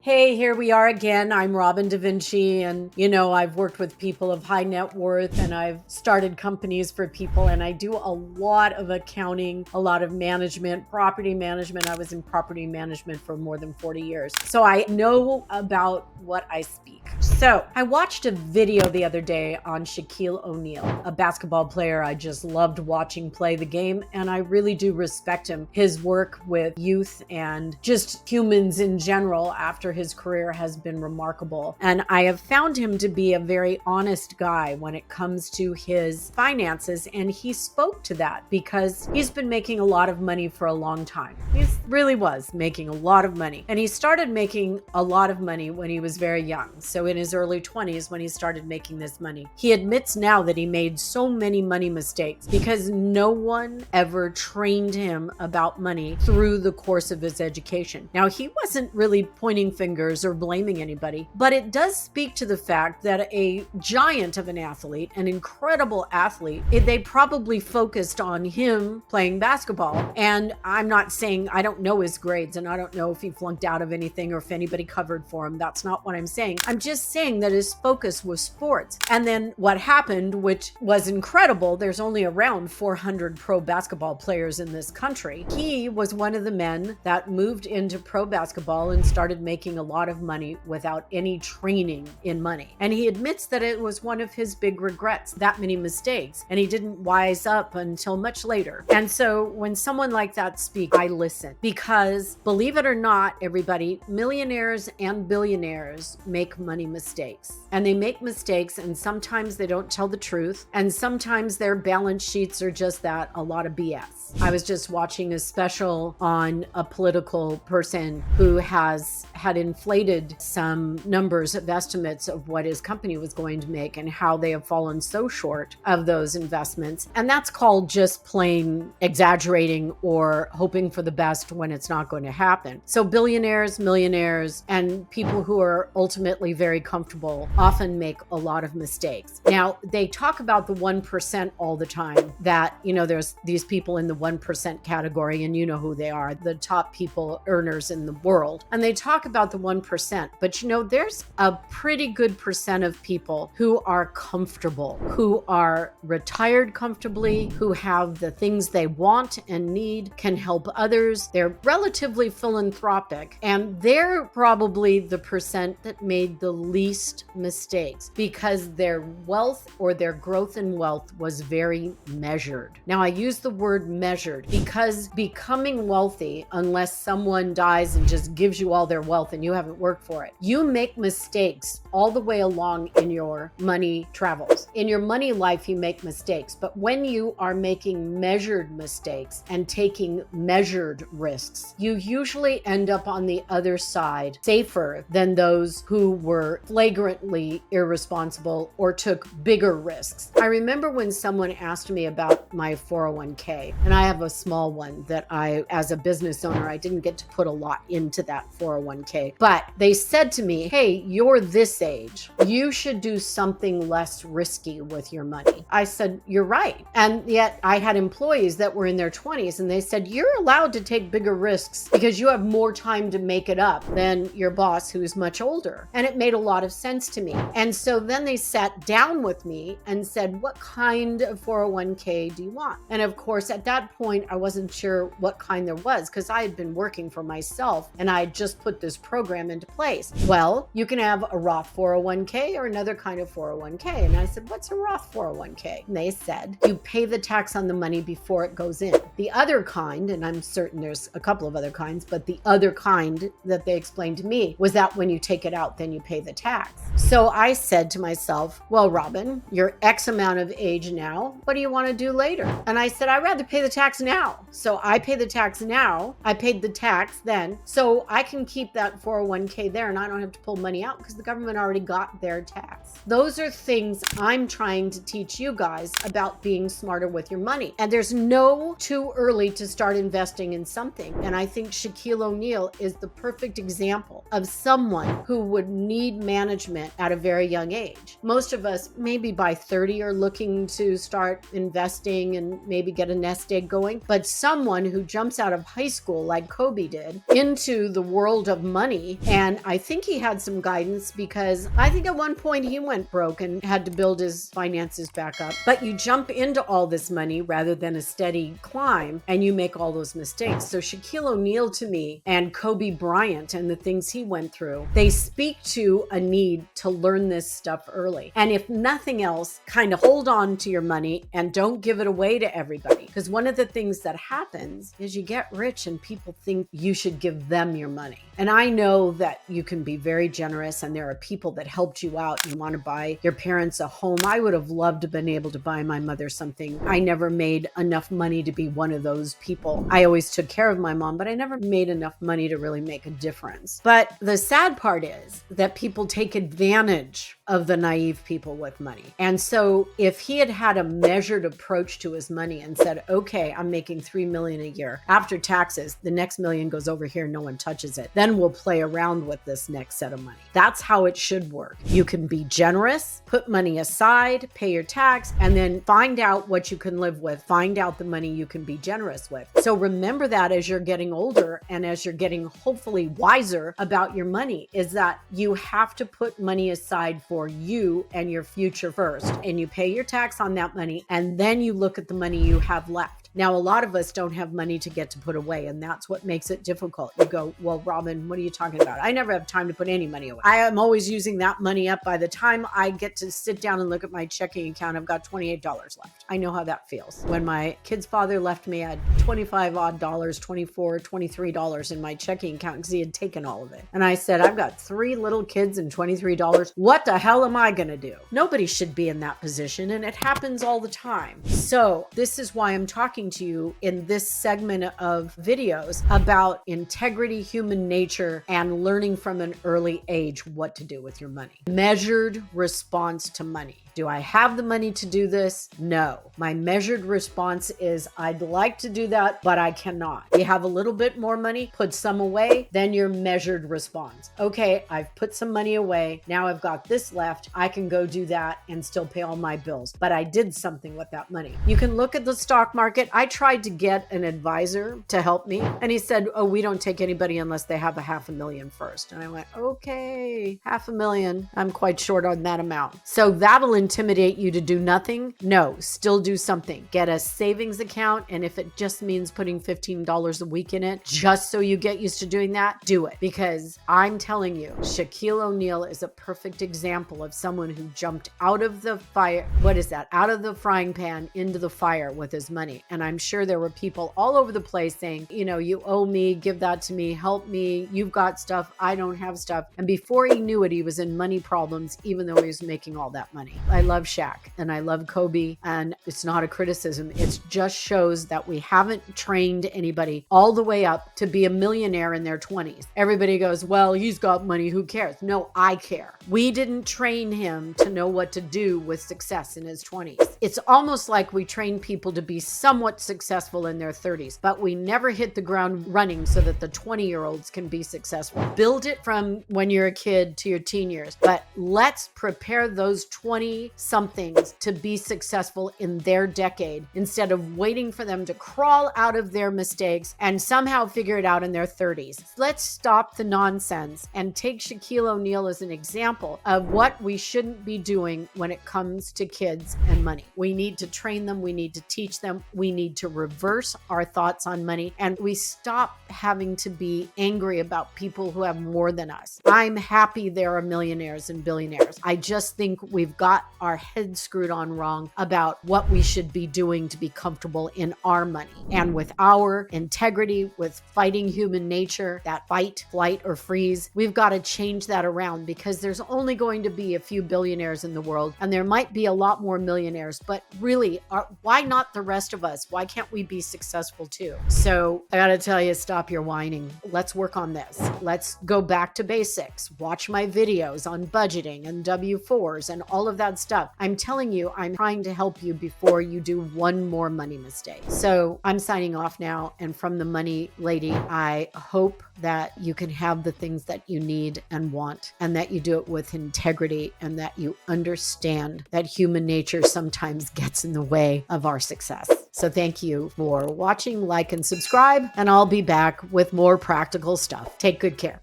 Hey, here we are again. I'm Robin Da Vinci, and I've worked with people of high net worth and I've started companies for people, and I do a lot of accounting, a lot of management, property management. I was in property management for more than 40 years. So I know about what I speak. So I watched a video the other day on Shaquille O'Neal, a basketball player I just loved watching play the game, and I really do respect him. His work with youth and just humans in general after his career has been remarkable. And I have found him to be a very honest guy when it comes to his finances. And he spoke to that because he's been making a lot of money for a long time. He really was making a lot of money. And he started making a lot of money when he was very young. So in his early 20s, when he started making this money, he admits now that he made so many money mistakes because no one ever trained him about money through the course of his education. Now, he wasn't really pointing fingers or blaming anybody, but it does speak to the fact that a giant of an athlete, an incredible athlete, they probably focused on him playing basketball. And I'm not saying I don't know his grades and I don't know if he flunked out of anything or if anybody covered for him. That's not what I'm saying. I'm just saying that his focus was sports. And then what happened, which was incredible, there's only around 400 pro basketball players in this country. He was one of the men that moved into pro basketball and started making a lot of money without any training in money. And he admits that it was one of his big regrets, that many mistakes, and he didn't wise up until much later. And so when someone like that speaks, I listen, because believe it or not, everybody, millionaires and billionaires make money mistakes. And they make mistakes, and sometimes they don't tell the truth, and sometimes their balance sheets are just that, a lot of BS. I was just watching a special on a political person who had inflated some numbers of estimates of what his company was going to make and how they have fallen so short of those investments. And that's called just plain exaggerating or hoping for the best when it's not going to happen. So billionaires, millionaires, and people who are ultimately very comfortable often make a lot of mistakes. Now, they talk about the 1% all the time, that, there's these people in the 1% category, and you know who they are, the top people, earners in the world. And they talk about the 1%, but there's a pretty good percent of people who are comfortable, who are retired comfortably, who have the things they want and need, can help others. They're relatively philanthropic, and they're probably the percent that made the least mistakes because their wealth or their growth in wealth was very measured. Now, I use the word measured because becoming wealthy, unless someone dies and just gives you all their wealth and you haven't worked for it, you make mistakes all the way along in your money travels. In your money life, you make mistakes. But when you are making measured mistakes and taking measured risks, you usually end up on the other side safer than those who were flagrantly irresponsible or took bigger risks. I remember when someone asked me about my 401k, and I have a small one that as a business owner, I didn't get to put a lot into that 401k. But they said to me, hey, you're this age. You should do something less risky with your money. I said, you're right. And yet I had employees that were in their 20s, and they said, you're allowed to take bigger risks because you have more time to make it up than your boss who's much older. And it made a lot of sense to me. And so then they sat down with me and said, what kind of 401k do you want? And of course, at that point, I wasn't sure what kind there was because I had been working for myself and I had just put this program into place. Well, you can have a Roth 401k or another kind of 401k. And I said, what's a Roth 401k? And they said, you pay the tax on the money before it goes in. The other kind, and I'm certain there's a couple of other kinds, but the other kind that they explained to me was that when you take it out, then you pay the tax. So I said to myself, well, Robin, you're X amount of age now. What do you want to do later? And I said, I'd rather pay the tax now. So I pay the tax now. I paid the tax then. So I can keep that 401k there and I don't have to pull money out because the government already got their tax. Those are things I'm trying to teach you guys about being smarter with your money. And there's no too early to start investing in something. And I think Shaquille O'Neal is the perfect example of someone who would need management management at a very young age. Most of us, maybe by 30, are looking to start investing and maybe get a nest egg going. But someone who jumps out of high school like Kobe did into the world of money, and I think he had some guidance, because I think at one point he went broke and had to build his finances back up. But you jump into all this money rather than a steady climb, and you make all those mistakes. So Shaquille O'Neal, to me, and Kobe Bryant and the things he went through, they speak to a need to learn this stuff early. And if nothing else, kind of hold on to your money and don't give it away to everybody. Because one of the things that happens is you get rich and people think you should give them your money. And I know that you can be very generous, and there are people that helped you out. You want to buy your parents a home. I would have loved to have been able to buy my mother something. I never made enough money to be one of those people. I always took care of my mom, but I never made enough money to really make a difference. But the sad part is that people take advantage of the naive people with money. And so if he had had a measured approach to his money and said, okay, I'm making $3 million a year. After taxes, the next $1 million goes over here, no one touches it. Then we'll play around with this next set of money. That's how it should work. You can be generous, put money aside, pay your tax, and then find out what you can live with. Find out the money you can be generous with. So remember that as you're getting older and as you're getting hopefully wiser about your money, is that you have to put money aside for you and your future first. And you pay your tax on that money, and then you look at the money you have left. Now, a lot of us don't have money to get to put away, and that's what makes it difficult. You go, well, Robin, what are you talking about? I never have time to put any money away. I am always using that money up. By the time I get to sit down and look at my checking account, I've got $28 left. I know how that feels. When my kid's father left me, I had $25 odd, $24, $23 in my checking account because he had taken all of it. And I said, I've got 3 little kids and $23. What the hell am I going to do? Nobody should be in that position, and it happens all the time. So this is why I'm talking to you in this segment of videos about integrity, human nature, and learning from an early age what to do with your money. Measured response to money. Do I have the money to do this? No. My measured response is I'd like to do that, but I cannot. You have a little bit more money, put some away, then your measured response. Okay, I've put some money away. Now I've got this left. I can go do that and still pay all my bills, but I did something with that money. You can look at the stock market. I tried to get an advisor to help me, and he said, oh, we don't take anybody unless they have a $500,000 first. And I went, okay, $500,000. I'm quite short on that amount. So that'll intimidate you to do nothing? No, still do something. Get a savings account, and if it just means putting $15 a week in it, just so you get used to doing that, do it. Because I'm telling you, Shaquille O'Neal is a perfect example of someone who jumped out of the fire. What is that? Out of the frying pan into the fire with his money. And I'm sure there were people all over the place saying, you know, you owe me, give that to me, help me, you've got stuff, I don't have stuff. And before he knew it, he was in money problems, even though he was making all that money. I love Shaq and I love Kobe, and it's not a criticism. It just shows that we haven't trained anybody all the way up to be a millionaire in their 20s. Everybody goes, well, he's got money, who cares? No, I care. We didn't train him to know what to do with success in his 20s. It's almost like we train people to be somewhat successful in their 30s, but we never hit the ground running so that the 20-year-olds can be successful. Build it from when you're a kid to your teen years, but let's prepare those 20-somethings to be successful in their decade instead of waiting for them to crawl out of their mistakes and somehow figure it out in their 30s. Let's stop the nonsense and take Shaquille O'Neal as an example of what we shouldn't be doing when it comes to kids and money. We need to train them. We need to teach them. We need to reverse our thoughts on money, and we stop having to be angry about people who have more than us. I'm happy there are millionaires and billionaires. I just think we've got our heads screwed on wrong about what we should be doing to be comfortable in our money and with our integrity, with fighting human nature, that fight, flight, or freeze. We've got to change that around, because there's only going to be a few billionaires in the world, and there might be a lot more millionaires, but really, why not the rest of us? Why can't we be successful too? So I gotta tell you, stop your whining. Let's work on this. Let's go back to basics. Watch my videos on budgeting and W-4s and all of that stuff. I'm telling you, I'm trying to help you before you do one more money mistake. So I'm signing off now. And from the Money Lady, I hope that you can have the things that you need and want, and that you do it with integrity, and that you understand that human nature sometimes gets in the way of our success. So thank you for watching, like, and subscribe, and I'll be back with more practical stuff. Take good care.